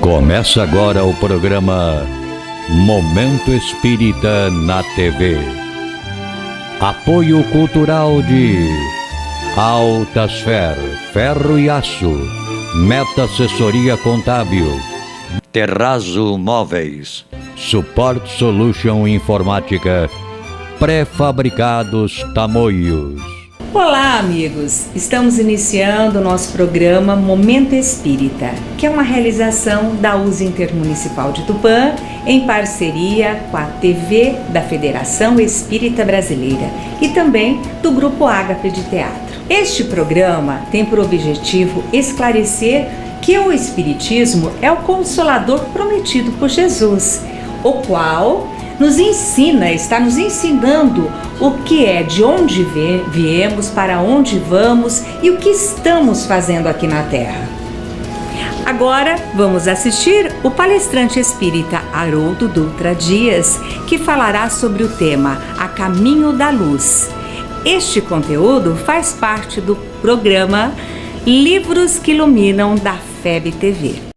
Começa agora o programa Momento Espírita na TV. Apoio cultural de Altasfer, Ferro e Aço, Meta Assessoria Contábil, Terrazzo Móveis, Support Solution Informática, Pré-fabricados Tamoios. Olá, amigos! Estamos iniciando o nosso programa Momento Espírita, que é uma realização da USE Intermunicipal de Tupã, em parceria com a TV da Federação Espírita Brasileira e também do Grupo Ágape de Teatro. Este programa tem por objetivo esclarecer que o Espiritismo é o Consolador prometido por Jesus, o qual está nos ensinando o que é, de onde viemos, para onde vamos e o que estamos fazendo aqui na Terra. Agora vamos assistir o palestrante espírita Haroldo Dutra Dias, que falará sobre o tema A Caminho da Luz. Este conteúdo faz parte do programa Livros que Iluminam da FEB TV.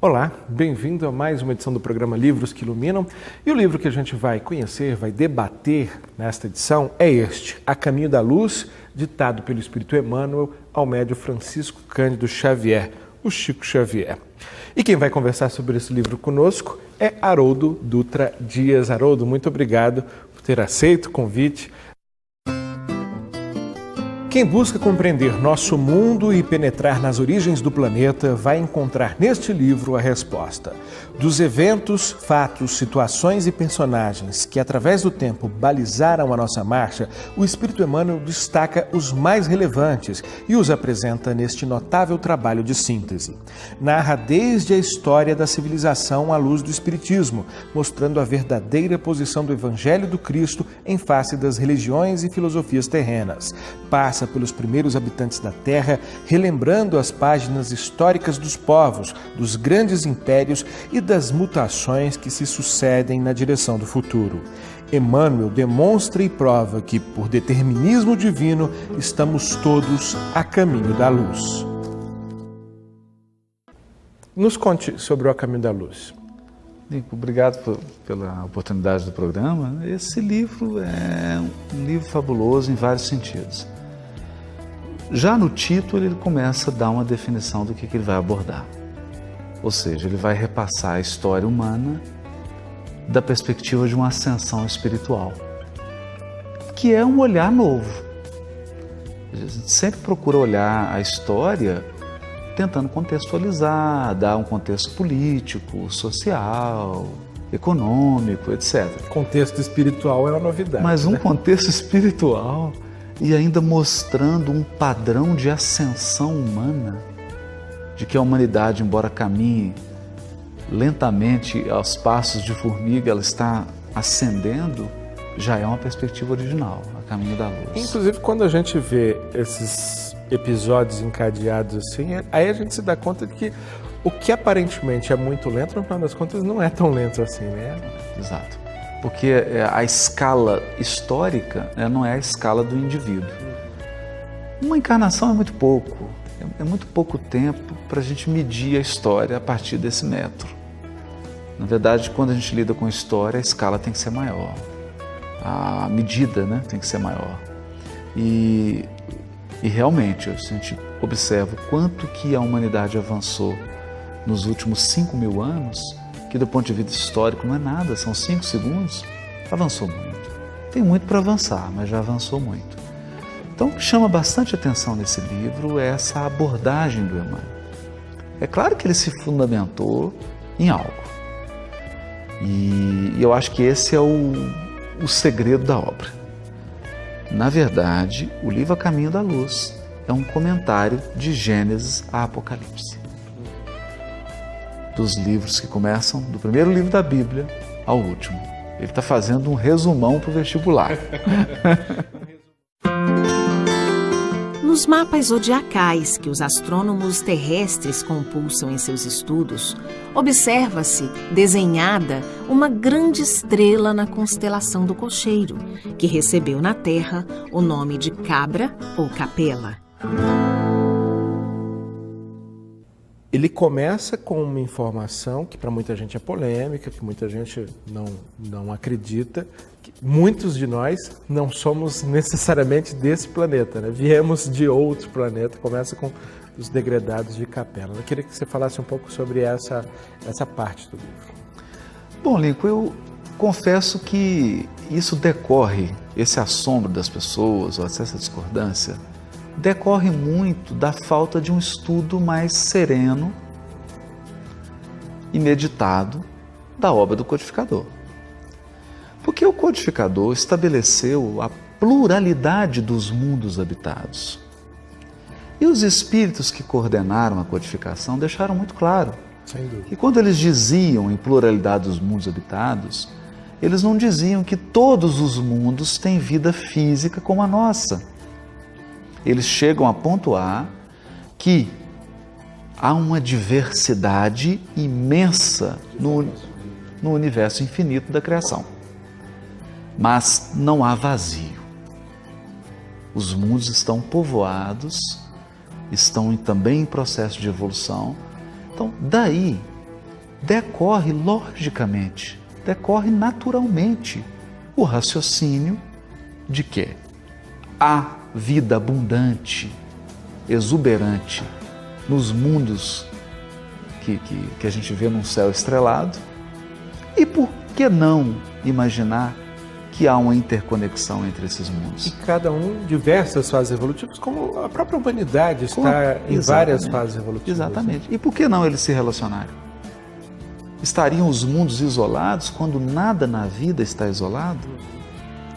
Olá, bem-vindo a mais uma edição do programa Livros que Iluminam. E o livro que a gente vai conhecer, vai debater nesta edição é este, A Caminho da Luz, ditado pelo Espírito Emmanuel ao médium Francisco Cândido Xavier, o Chico Xavier. E quem vai conversar sobre esse livro conosco é Haroldo Dutra Dias. Haroldo, muito obrigado por ter aceito o convite. Quem busca compreender nosso mundo e penetrar nas origens do planeta vai encontrar neste livro a resposta. Dos eventos, fatos, situações e personagens que, através do tempo, balizaram a nossa marcha, o Espírito Emmanuel destaca os mais relevantes e os apresenta neste notável trabalho de síntese. Narra desde a história da civilização à luz do Espiritismo, mostrando a verdadeira posição do Evangelho do Cristo em face das religiões e filosofias terrenas. Passa pelos primeiros habitantes da Terra, relembrando as páginas históricas dos povos, dos grandes impérios e das mutações que se sucedem na direção do futuro. Emmanuel demonstra e prova que, por determinismo divino, estamos todos a caminho da luz. Nos conte sobre o A Caminho da Luz. Obrigado pela oportunidade do programa. Esse livro é um livro fabuloso em vários sentidos. Já no título ele começa a dar uma definição do que ele vai abordar. Ou seja, ele vai repassar a história humana da perspectiva de uma ascensão espiritual, que é um olhar novo. A gente sempre procura olhar a história tentando contextualizar, dar um contexto político, social, econômico, etc. Contexto espiritual é uma novidade. Mas um contexto espiritual e ainda mostrando um padrão de ascensão humana, de que a humanidade, embora caminhe lentamente aos passos de formiga, ela está ascendendo, já é uma perspectiva original, a caminho da luz. Inclusive, quando a gente vê esses episódios encadeados assim, aí a gente se dá conta de que o que aparentemente é muito lento, no final das contas, não é tão lento assim, né? Exato. Porque a escala histórica não é a escala do indivíduo. Uma encarnação é muito pouco, é muito pouco tempo para a gente medir a história a partir desse metro. Na verdade, quando a gente lida com história, a escala tem que ser maior, a medida, né, tem que ser maior. E realmente, a gente observa o quanto que a humanidade avançou nos últimos 5.000 anos, que do ponto de vista histórico não é nada, são 5 segundos, avançou muito. Tem muito para avançar, mas já avançou muito. Então, o que chama bastante atenção nesse livro é essa abordagem do Emmanuel. É claro que ele se fundamentou em algo. E eu acho que esse é o segredo da obra. Na verdade, o livro A Caminho da Luz é um comentário de Gênesis a Apocalipse. Dos livros que começam do primeiro livro da Bíblia ao último. Ele está fazendo um resumão para o vestibular. Nos mapas zodiacais que os astrônomos terrestres compulsam em seus estudos, observa-se desenhada uma grande estrela na constelação do Cocheiro, que recebeu na Terra o nome de Cabra ou Capela. ele começa com uma informação que para muita gente é polêmica, que muita gente não acredita, que muitos de nós não somos necessariamente desse planeta, né? Viemos de outro planeta, começa com os degredados de Capela. Eu queria que você falasse um pouco sobre essa parte do livro. Bom, Lincoln, eu confesso que isso decorre, esse assombro das pessoas, ou essa discordância, decorre muito da falta de um estudo mais sereno e meditado da obra do codificador. Porque o codificador estabeleceu a pluralidade dos mundos habitados. E os espíritos que coordenaram a codificação deixaram muito claro que quando eles diziam em pluralidade dos mundos habitados, eles não diziam que todos os mundos têm vida física como a nossa. Eles chegam a pontuar que há uma diversidade imensa no universo infinito da criação. Mas não há vazio. Os mundos estão povoados, estão também em processo de evolução. Então, daí, decorre logicamente, decorre naturalmente o raciocínio de que há vida abundante, exuberante nos mundos que a gente vê num céu estrelado. E por que não imaginar que há uma interconexão entre esses mundos? E cada um, diversas fases evolutivas, como a própria humanidade está em várias fases evolutivas. Exatamente. E por que não eles se relacionarem? Estariam os mundos isolados quando nada na vida está isolado?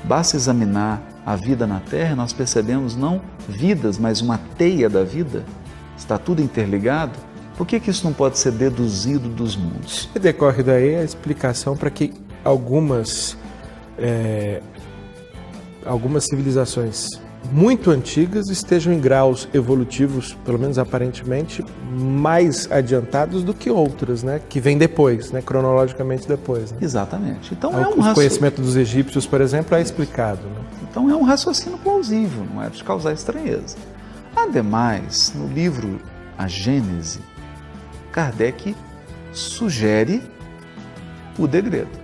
Basta examinar a vida na Terra, nós percebemos não vidas, mas uma teia da vida. Está tudo interligado. Por que isso não pode ser deduzido dos mundos? E decorre daí a explicação para que algumas civilizações muito antigas estejam em graus evolutivos, pelo menos aparentemente, mais adiantados do que outras, né? Que vêm depois, né? Cronologicamente depois. Né? Exatamente. Então o conhecimento dos egípcios, por exemplo, é explicado. Né? Então é um raciocínio plausível, não é de causar estranheza. Ademais, no livro A Gênese, Kardec sugere o degredo.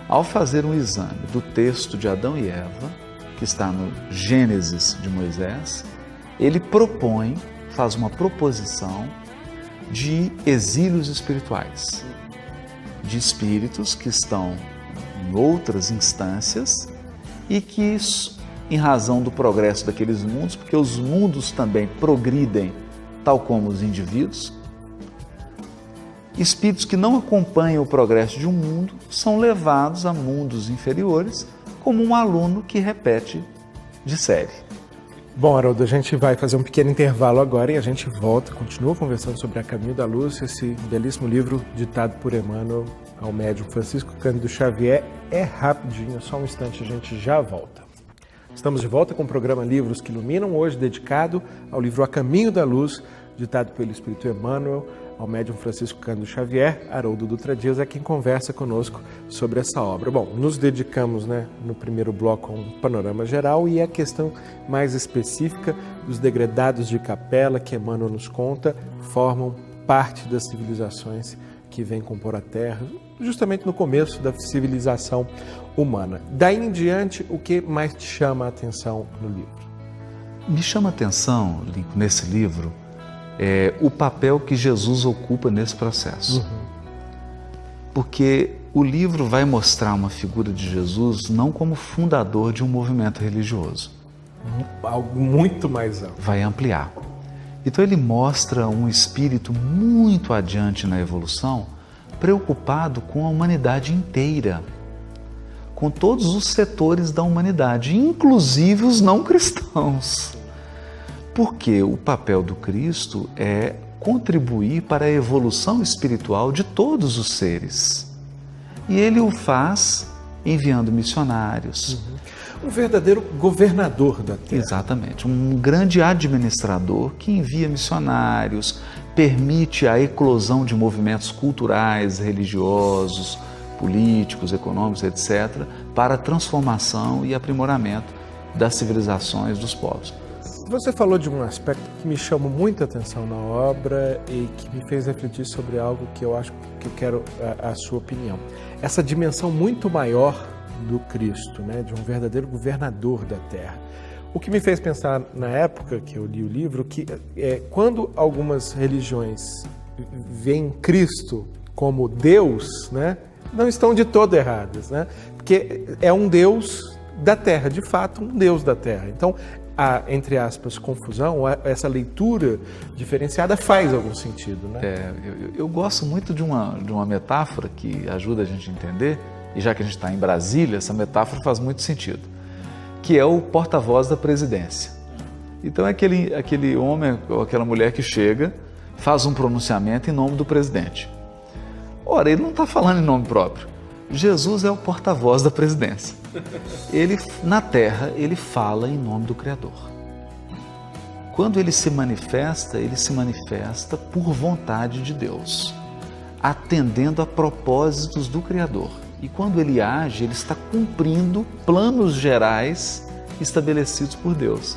Ao fazer um exame do texto de Adão e Eva, que está no Gênesis de Moisés, ele faz uma proposição de exílios espirituais, de espíritos que estão em outras instâncias e que, em razão do progresso daqueles mundos, porque os mundos também progridem, tal como os indivíduos, espíritos que não acompanham o progresso de um mundo são levados a mundos inferiores como um aluno que repete de série. Bom, Haroldo, a gente vai fazer um pequeno intervalo agora e a gente volta, continua conversando sobre A Caminho da Luz, esse belíssimo livro ditado por Emmanuel ao médium Francisco Cândido Xavier. É rapidinho, só um instante, a gente já volta. Estamos de volta com o programa Livros que Iluminam, hoje dedicado ao livro A Caminho da Luz, ditado pelo Espírito Emmanuel ao médium Francisco Cândido Xavier. Haroldo Dutra Dias é quem conversa conosco sobre essa obra. Bom, nos dedicamos, no primeiro bloco a um panorama geral e a questão mais específica dos degredados de Capela, que Emmanuel nos conta, formam parte das civilizações que vêm compor a Terra, justamente no começo da civilização humana. Daí em diante, o que mais te chama a atenção no livro? Me chama a atenção, Lincoln, nesse livro, o papel que Jesus ocupa nesse processo. Porque o livro vai mostrar uma figura de Jesus não como fundador de um movimento religioso. Algo muito mais amplo. Vai ampliar. Então ele mostra um espírito muito adiante na evolução, preocupado com a humanidade inteira, com todos os setores da humanidade, inclusive os não cristãos. Porque o papel do Cristo é contribuir para a evolução espiritual de todos os seres. E ele o faz enviando missionários. Um verdadeiro governador da Terra. Exatamente. Um grande administrador que envia missionários, permite a eclosão de movimentos culturais, religiosos, políticos, econômicos, etc., para a transformação e aprimoramento das civilizações dos povos. Você falou de um aspecto que me chamou muita atenção na obra e que me fez refletir sobre algo que eu acho que eu quero a sua opinião. Essa dimensão muito maior do Cristo, né, de um verdadeiro governador da terra. O que me fez pensar na época que eu li o livro, que quando algumas religiões veem Cristo como Deus, né, não estão de todo erradas, né, porque é um Deus da terra, de fato, um Deus da terra. Então, a, entre aspas, confusão, essa leitura diferenciada faz algum sentido, né? Eu gosto muito de uma metáfora que ajuda a gente a entender, e já que a gente está em Brasília, essa metáfora faz muito sentido, que é o porta-voz da presidência. Então é aquele homem ou aquela mulher que chega, faz um pronunciamento em nome do presidente. Ora, ele não está falando em nome próprio. Jesus é o porta-voz da presidência. Ele, na terra, ele fala em nome do Criador. Quando ele se manifesta por vontade de Deus, atendendo a propósitos do Criador. E quando ele age, ele está cumprindo planos gerais estabelecidos por Deus.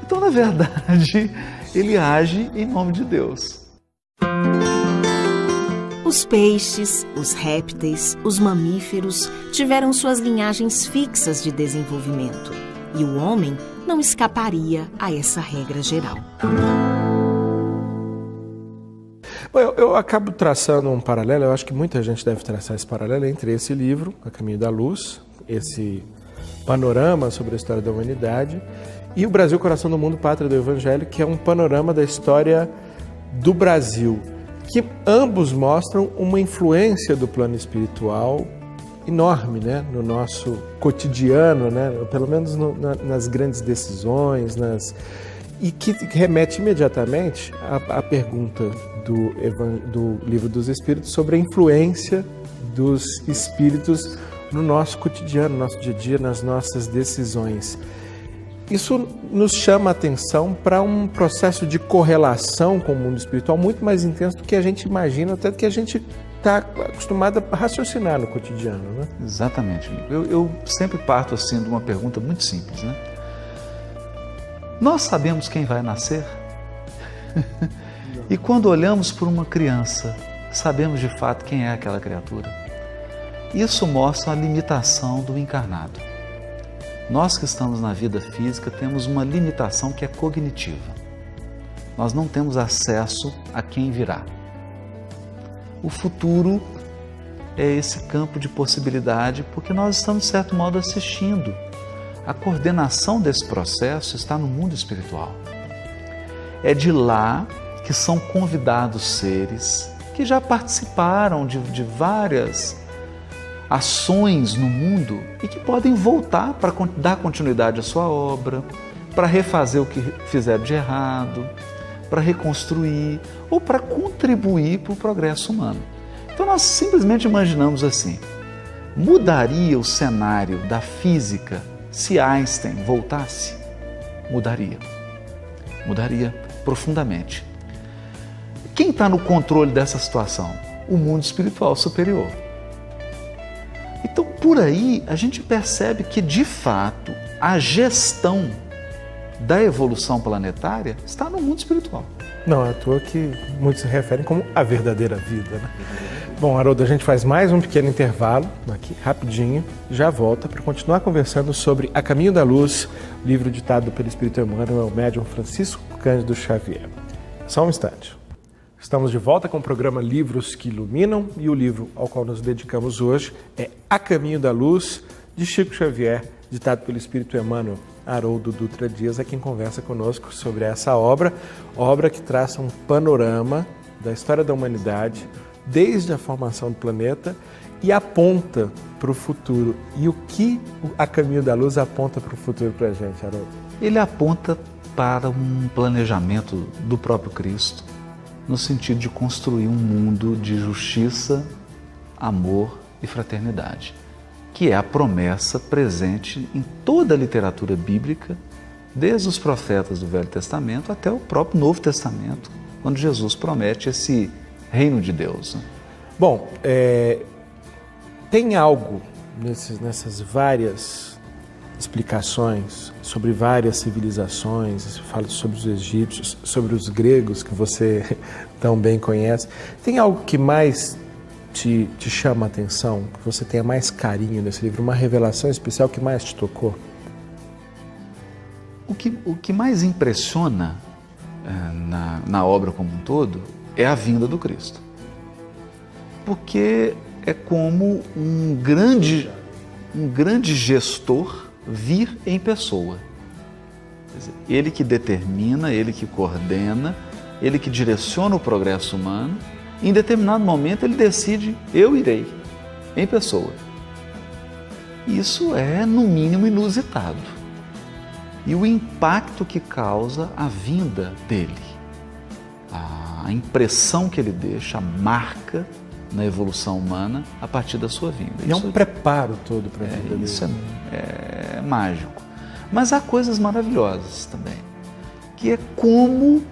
Então, na verdade, ele age em nome de Deus. Os peixes, os répteis, os mamíferos tiveram suas linhagens fixas de desenvolvimento e o homem não escaparia a essa regra geral. Bom, eu acabo traçando um paralelo, eu acho que muita gente deve traçar esse paralelo entre esse livro, A Caminho da Luz, esse panorama sobre a história da humanidade, e o Brasil, Coração do Mundo, Pátria do Evangelho, que é um panorama da história do Brasil, que ambos mostram uma influência do plano espiritual enorme, né, no nosso cotidiano, né, pelo menos nas grandes decisões, e que remete imediatamente à pergunta do Livro dos Espíritos sobre a influência dos espíritos no nosso cotidiano, no nosso dia a dia, nas nossas decisões. Isso nos chama a atenção para um processo de correlação com o mundo espiritual muito mais intenso do que a gente imagina, até do que a gente está acostumado a raciocinar no cotidiano, né? Exatamente. Eu sempre parto assim de uma pergunta muito simples, né? Nós sabemos quem vai nascer? E quando olhamos por uma criança, sabemos de fato quem é aquela criatura? Isso mostra a limitação do encarnado. Nós que estamos na vida física temos uma limitação que é cognitiva. Nós não temos acesso a quem virá. O futuro é esse campo de possibilidade porque nós estamos, de certo modo, assistindo. A coordenação desse processo está no mundo espiritual. É de lá que são convidados seres que já participaram de várias ações no mundo e que podem voltar para dar continuidade à sua obra, para refazer o que fizeram de errado, para reconstruir ou para contribuir para o progresso humano. Então nós simplesmente imaginamos assim, mudaria o cenário da física se Einstein voltasse? Mudaria profundamente. Quem está no controle dessa situação? O mundo espiritual superior. Então, por aí, a gente percebe que, de fato, a gestão da evolução planetária está no mundo espiritual. Não é à toa que muitos se referem como a verdadeira vida, né? Bom, Haroldo, a gente faz mais um pequeno intervalo aqui, rapidinho, já volta para continuar conversando sobre A Caminho da Luz, livro ditado pelo Espírito Emmanuel, médium Francisco Cândido Xavier. Só um instante. Estamos de volta com o programa Livros que Iluminam e o livro ao qual nos dedicamos hoje é A Caminho da Luz, de Chico Xavier, ditado pelo Espírito Emmanuel. Haroldo Dutra Dias é quem conversa conosco sobre essa obra que traça um panorama da história da humanidade, desde a formação do planeta e aponta para o futuro. E o que A Caminho da Luz aponta para o futuro para a gente, Haroldo? Ele aponta para um planejamento do próprio Cristo, no sentido de construir um mundo de justiça, amor e fraternidade, que é a promessa presente em toda a literatura bíblica, desde os profetas do Velho Testamento até o próprio Novo Testamento, quando Jesus promete esse reino de Deus. Bom, tem algo nessas várias explicações sobre várias civilizações, fala sobre os egípcios, sobre os gregos, que você tão bem conhece. Tem algo que mais te chama a atenção, que você tenha mais carinho nesse livro, uma revelação especial que mais te tocou? O que mais impressiona na obra como um todo é a vinda do Cristo. Porque é como um grande gestor vir em pessoa. Quer dizer, ele que determina, ele que coordena, ele que direciona o progresso humano. Em determinado momento ele decide, eu irei, em pessoa. Isso é, no mínimo, inusitado. E o impacto que causa a vinda dele, a impressão que ele deixa, a marca na evolução humana a partir da sua vinda. E é um preparo todo para a vida dele. Isso é mágico. Mas há coisas maravilhosas também, que é como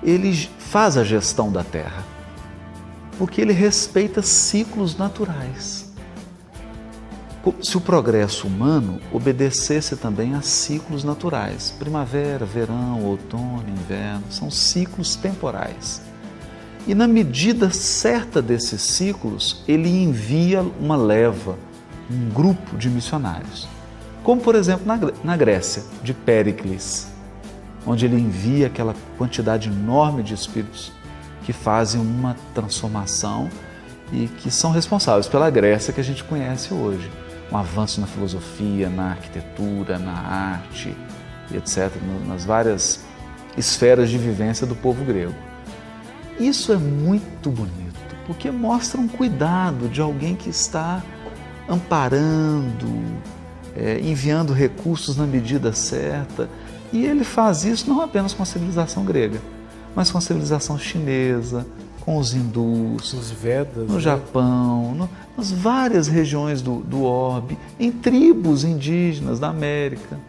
ele faz a gestão da Terra, porque ele respeita ciclos naturais. Se o progresso humano obedecesse também a ciclos naturais, primavera, verão, outono, inverno, são ciclos temporais. E na medida certa desses ciclos, ele envia uma leva, um grupo de missionários. Como, por exemplo, na Grécia, de Péricles, onde ele envia aquela quantidade enorme de espíritos que fazem uma transformação e que são responsáveis pela Grécia que a gente conhece hoje. Um avanço na filosofia, na arquitetura, na arte, etc., nas várias esferas de vivência do povo grego. Isso é muito bonito, porque mostra um cuidado de alguém que está amparando, enviando recursos na medida certa. E ele faz isso não apenas com a civilização grega, mas com a civilização chinesa, com os hindus, os Vedas, no Japão, nas várias regiões do orbe, em tribos indígenas da América.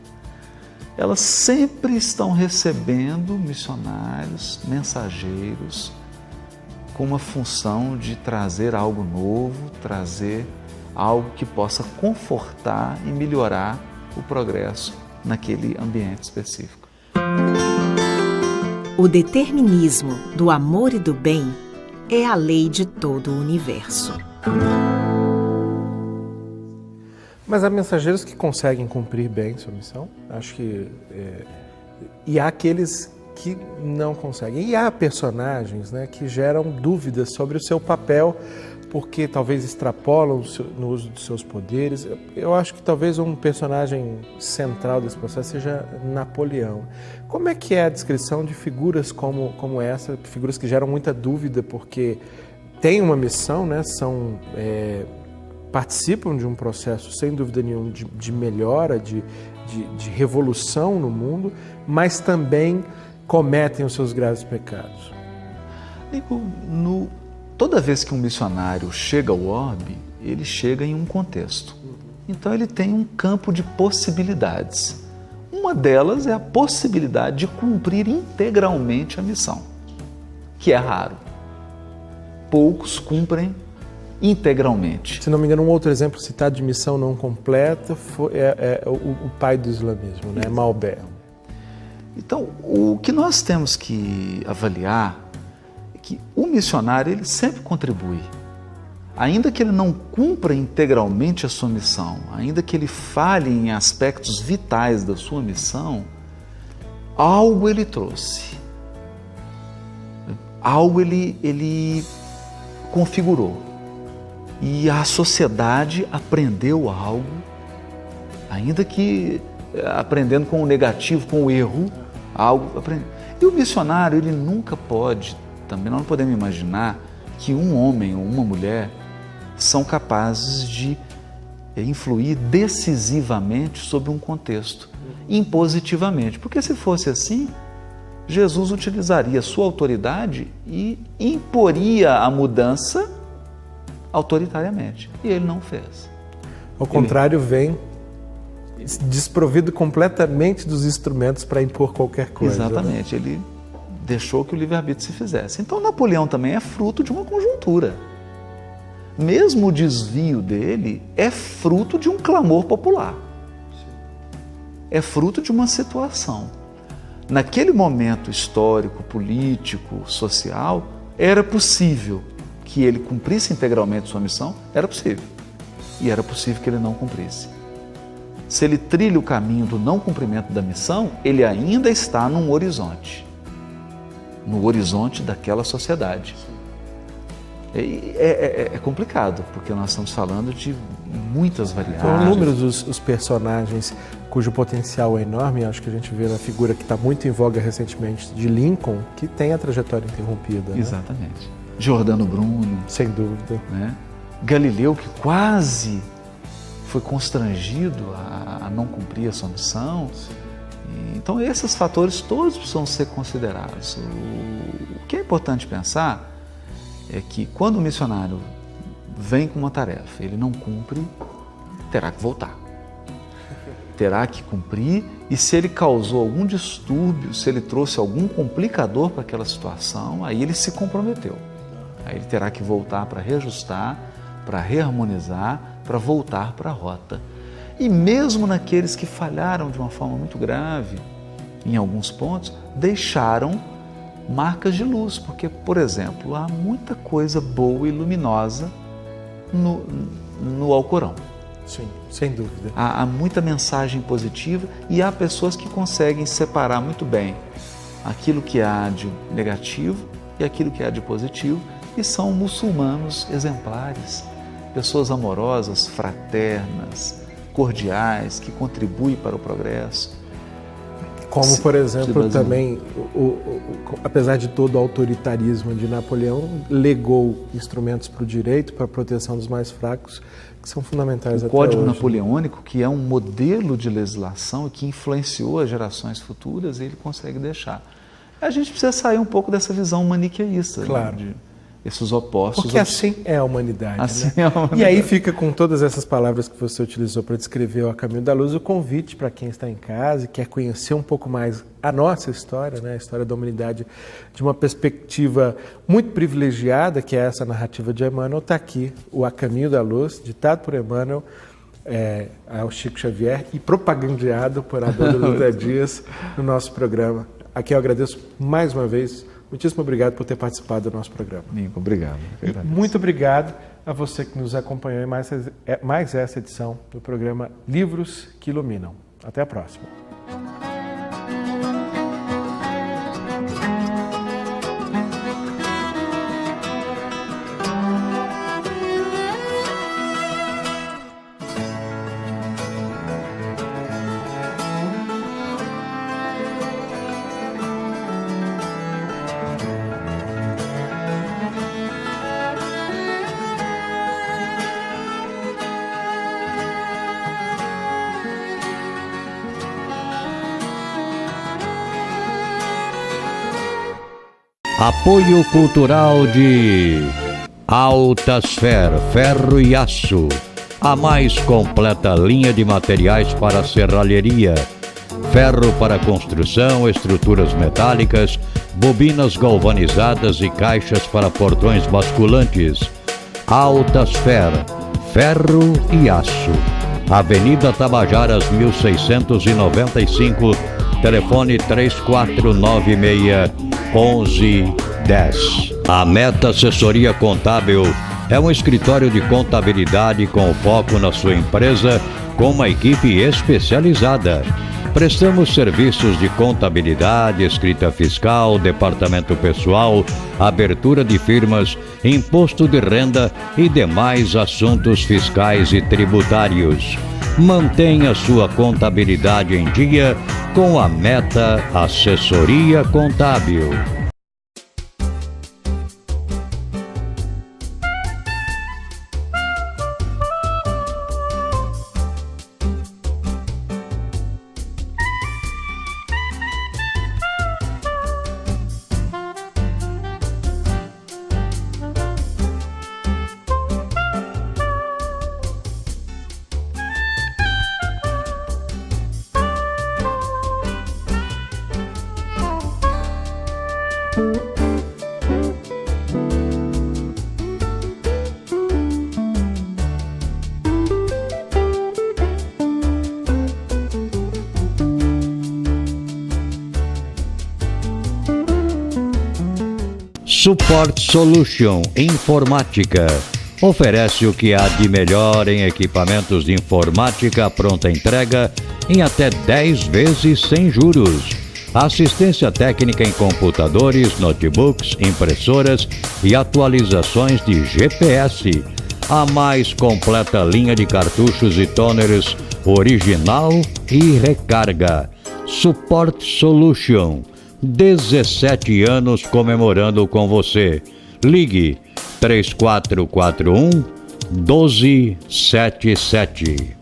Elas sempre estão recebendo missionários, mensageiros, com uma função de trazer algo novo, trazer algo que possa confortar e melhorar o progresso naquele ambiente específico. O determinismo do amor e do bem é a lei de todo o universo. Mas há mensageiros que conseguem cumprir bem sua missão, acho que... e há aqueles que não conseguem. E há personagens, né, que geram dúvidas sobre o seu papel, porque talvez extrapolam no uso dos seus poderes. Eu acho que talvez um personagem central desse processo seja Napoleão. Como é que é a descrição de figuras como essa, figuras que geram muita dúvida, porque têm uma missão, né, participam de um processo, sem dúvida nenhuma, de melhora, de revolução no mundo, mas também cometem os seus graves pecados? Toda vez que um missionário chega ao orbe, ele chega em um contexto. Então ele tem um campo de possibilidades. Uma delas é a possibilidade de cumprir integralmente a missão, que é raro. Poucos cumprem integralmente. Se não me engano, um outro exemplo citado de missão não completa é o pai do islamismo, né? Maomé. Então, o que nós temos que avaliar é que o missionário ele sempre contribui. Ainda que ele não cumpra integralmente a sua missão, ainda que ele falhe em aspectos vitais da sua missão, algo ele trouxe. Algo ele configurou. E a sociedade aprendeu algo, ainda que aprendendo com o negativo, com o erro, algo aprendeu. E o missionário, ele nunca pode, também nós não podemos imaginar que um homem ou uma mulher são capazes de influir decisivamente sobre um contexto, impositivamente. Porque se fosse assim, Jesus utilizaria sua autoridade e imporia a mudança autoritariamente. E ele não fez. Ao contrário, vem desprovido completamente dos instrumentos para impor qualquer coisa. Exatamente. Né? Ele deixou que o livre-arbítrio se fizesse. Então, Napoleão também é fruto de uma conjuntura. Mesmo o desvio dele é fruto de um clamor popular. é fruto de uma situação. Naquele momento histórico, político, social, era possível que ele cumprisse integralmente sua missão? Era possível. E era possível que ele não cumprisse. Se ele trilha o caminho do não cumprimento da missão, ele ainda está num horizonte. No horizonte daquela sociedade. É complicado, porque nós estamos falando de muitas variáveis. São inúmeros os personagens cujo potencial é enorme. Acho que a gente vê na figura que está muito em voga recentemente de Lincoln, que tem a trajetória interrompida. Exatamente. Né? Giordano Bruno. Sem dúvida. Né? Galileu, que quase foi constrangido a não cumprir a sua missão. Então, esses fatores todos precisam ser considerados. O que é importante pensar é que quando o missionário vem com uma tarefa, ele não cumpre, terá que voltar. Terá que cumprir, e se ele causou algum distúrbio, se ele trouxe algum complicador para aquela situação, aí ele se comprometeu. Aí ele terá que voltar para reajustar, para reharmonizar, para voltar para a rota. E mesmo naqueles que falharam de uma forma muito grave, em alguns pontos, deixaram marcas de luz, porque, por exemplo, há muita coisa boa e luminosa no Alcorão. Sim, sem dúvida. Há muita mensagem positiva e há pessoas que conseguem separar muito bem aquilo que há de negativo e aquilo que há de positivo, e são muçulmanos exemplares, pessoas amorosas, fraternas, cordiais, que contribuem para o progresso. Como, por exemplo, também, apesar de todo o autoritarismo de Napoleão, legou instrumentos para o direito, para a proteção dos mais fracos, que são fundamentais até hoje. O Código Napoleônico, que é um modelo de legislação e que influenciou as gerações futuras, ele consegue deixar. A gente precisa sair um pouco dessa visão maniqueísta, claro, né, esses opostos. Porque assim é a humanidade. Assim, né? é a humanidade. E aí fica, com todas essas palavras que você utilizou para descrever o A Caminho da Luz, o convite para quem está em casa e quer conhecer um pouco mais a nossa história, né? A história da humanidade de uma perspectiva muito privilegiada, que é essa narrativa de Emmanuel. Está aqui o A Caminho da Luz, ditado por Emmanuel, ao Chico Xavier e propagandeado por Adolfo Dutra Dias no nosso programa. Aqui eu agradeço mais uma vez. Muitíssimo obrigado por ter participado do nosso programa. Nico, obrigado. Muito obrigado a você que nos acompanhou em mais essa edição do programa Livros que Iluminam. Até a próxima. Apoio cultural de Altasfer, ferro e aço, a mais completa linha de materiais para serralheria, ferro para construção, estruturas metálicas, bobinas galvanizadas e caixas para portões basculantes. Altasfer, ferro e aço. Avenida Tabajaras 1695, telefone 3496-1110. A Meta Assessoria Contábil é um escritório de contabilidade com foco na sua empresa, com uma equipe especializada. Prestamos serviços de contabilidade, escrita fiscal, departamento pessoal, abertura de firmas, imposto de renda e demais assuntos fiscais e tributários. Mantenha sua contabilidade em dia com a Meta Assessoria Contábil. Support Solution Informática. Oferece o que há de melhor em equipamentos de informática pronta entrega em até 10 vezes sem juros. Assistência técnica em computadores, notebooks, impressoras e atualizações de GPS. A mais completa linha de cartuchos e toners original e recarga. Support Solution. 17 anos comemorando com você. Ligue 3441-1277.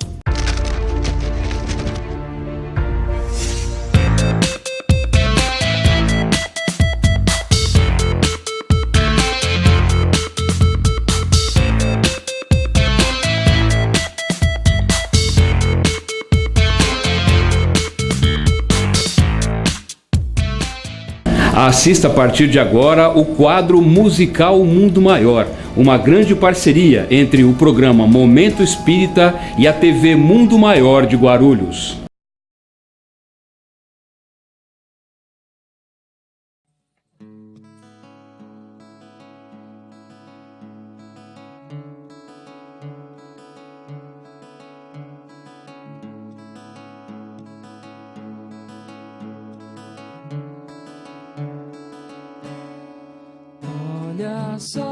Assista a partir de agora o quadro musical Mundo Maior, uma grande parceria entre o programa Momento Espírita e a TV Mundo Maior de Guarulhos. Olha só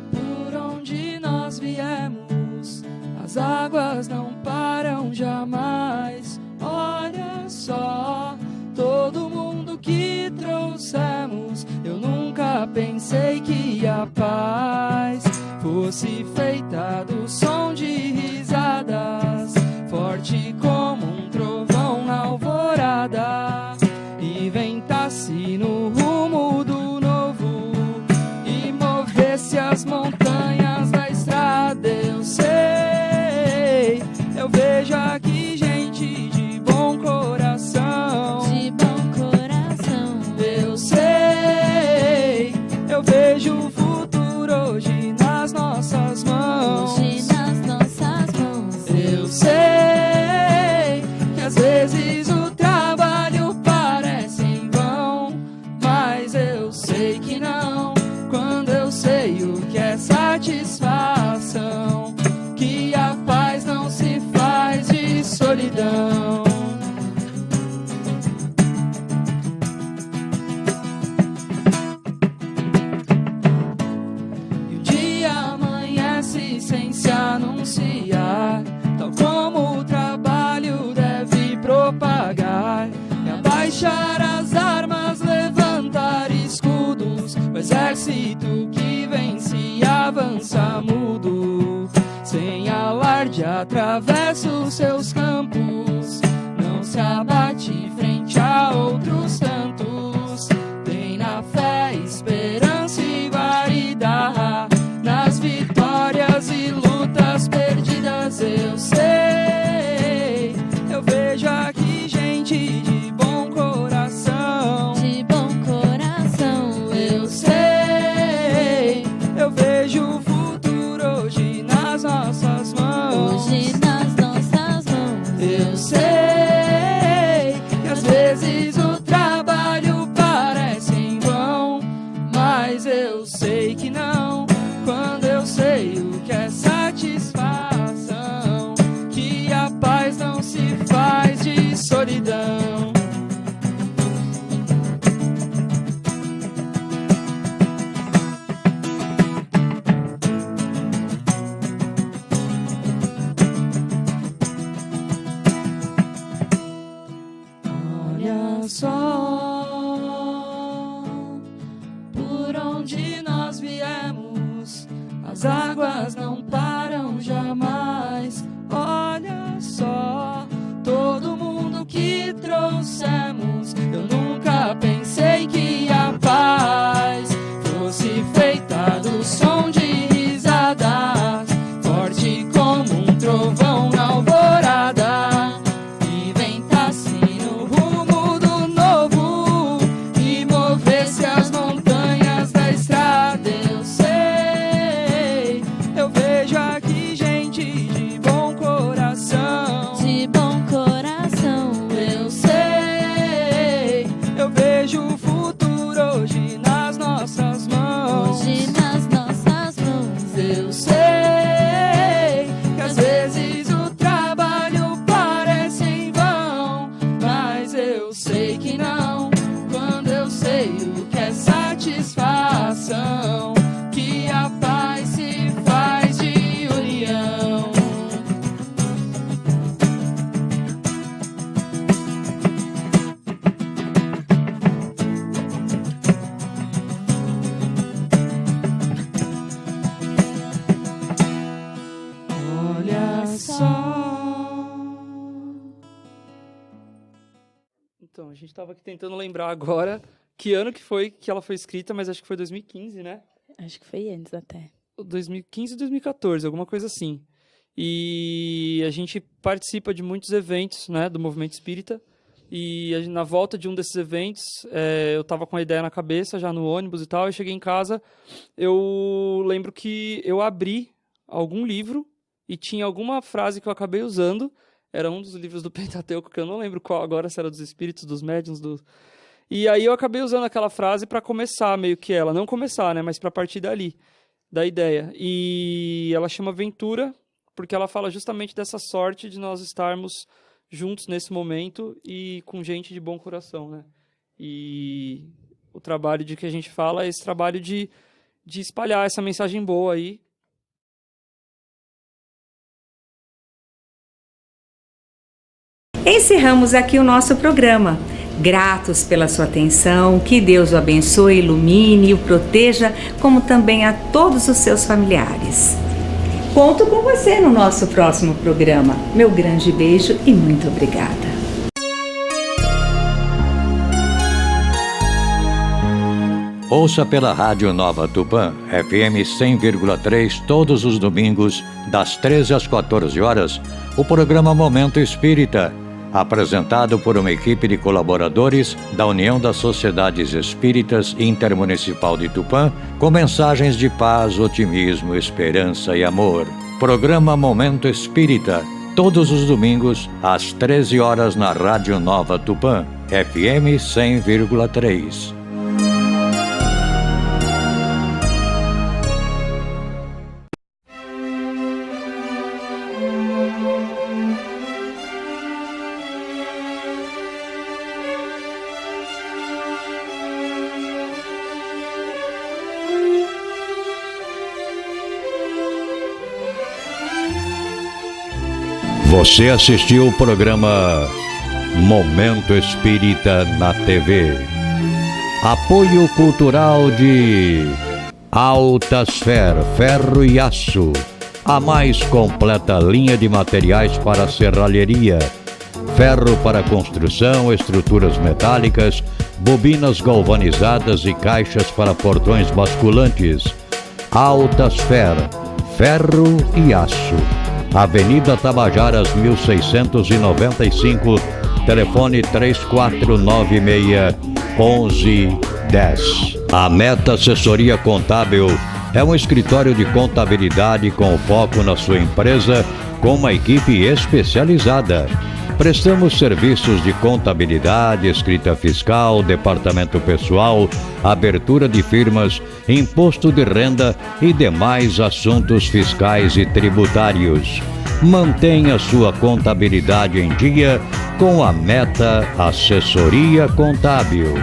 por onde nós viemos, as águas não param jamais. Olha só todo mundo que trouxemos, eu nunca pensei que a paz fosse feita do som de risadas, forte como um trovão na alvorada, e ventasse no rumo do novo e movesse as montanhas da estrada. Eu sei, eu vejo aqui gente de bom coração, eu sei, eu vejo o futuro hoje nas nossas mãos, eu sei que às vezes o trabalho parece em vão, mas eu sei que não, quando eu sei o que é satisfação, que a paz não se faz de solidão. E o dia amanhece sem se anunciar, tal como o trabalho deve propagar, e abaixar as armas, levantar escudos, o exército que vence e avança mudo, sem alarde atravessa os seus campos, não se abate frente a outros tantos, tem na fé esperança e guarida, nas vitórias e lutas perdidas. Eu sei, eu vejo aqui gente de bom coração, eu sei, eu vejo o futuro hoje nas nossas mãos, eu sei que às vezes o trabalho parece em vão, mas eu sei que não, quando eu sei o que é satisfação, que a paz não se faz de solidão. Olha só por onde nós viemos, as águas não param jamais. Olha só todo mundo que trouxemos, eu nunca pensei que a paz fosse feita do som de risadas, forte como um trovão na alvorada, e ventasse no rumo do novo e movesse as montanhas da estrada. Eu sei, eu vejo aqui gente de bom coração, eu sei, eu vejo o futuro a gente estava aqui tentando lembrar agora que ano que foi que ela foi escrita, mas acho que foi 2015, né? Acho que foi antes até. 2015 e 2014, alguma coisa assim. E a gente participa de muitos eventos, né, do movimento espírita. E na volta de um desses eventos, eu estava com a ideia na cabeça, já no ônibus e tal. Eu cheguei em casa, eu lembro que eu abri algum livro e tinha alguma frase que eu acabei usando. Era um dos livros do Pentateuco, que eu não lembro qual agora, se era dos espíritos, dos médiuns, E aí eu acabei usando aquela frase para começar meio que ela. Não começar, né, mas para partir dali, da ideia. E ela chama Ventura, porque ela fala justamente dessa sorte de nós estarmos juntos nesse momento e com gente de bom coração, né? E o trabalho de que a gente fala é esse trabalho de espalhar essa mensagem boa aí. Encerramos aqui o nosso programa. Gratos pela sua atenção, que Deus o abençoe, ilumine e o proteja, como também a todos os seus familiares. Conto com você no nosso próximo programa. Meu grande beijo e muito obrigada. Ouça pela Rádio Nova Tupã, FM 100,3, todos os domingos, das 13 às 14 horas, o programa Momento Espírita, apresentado por uma equipe de colaboradores da União das Sociedades Espíritas Intermunicipal de Tupã, com mensagens de paz, otimismo, esperança e amor. Programa Momento Espírita, todos os domingos, às 13 horas na Rádio Nova Tupã, FM 100,3. Você assistiu o programa Momento Espírita na TV. Apoio cultural de Altasfer, ferro e aço. A mais completa linha de materiais para serralheria. Ferro para construção, estruturas metálicas, bobinas galvanizadas e caixas para portões basculantes. Altasfer, ferro e aço. Avenida Tabajaras 1695, telefone 3496-1110. A Meta Assessoria Contábil é um escritório de contabilidade com foco na sua empresa, com uma equipe especializada. Prestamos serviços de contabilidade, escrita fiscal, departamento pessoal, abertura de firmas, imposto de renda e demais assuntos fiscais e tributários. Mantenha sua contabilidade em dia com a Meta Assessoria Contábil.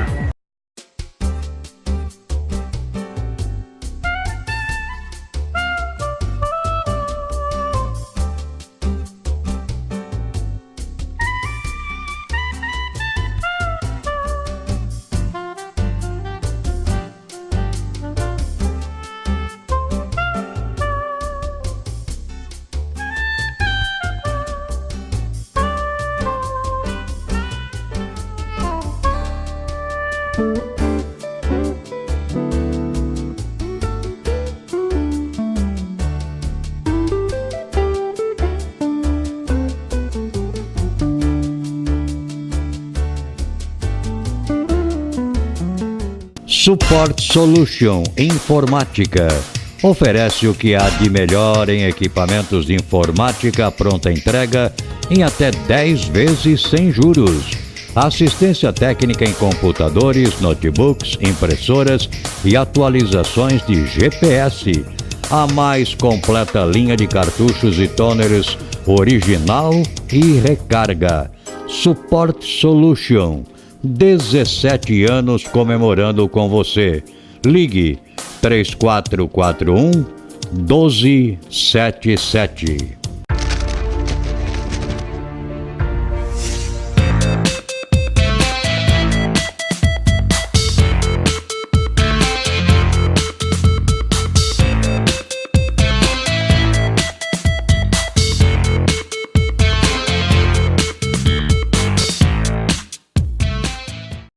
Support Solution Informática oferece o que há de melhor em equipamentos de informática à pronta entrega em até 10 vezes sem juros. Assistência técnica em computadores, notebooks, impressoras e atualizações de GPS. A mais completa linha de cartuchos e toners original e recarga. Support Solution. 17 anos comemorando com você. Ligue 3441 1277.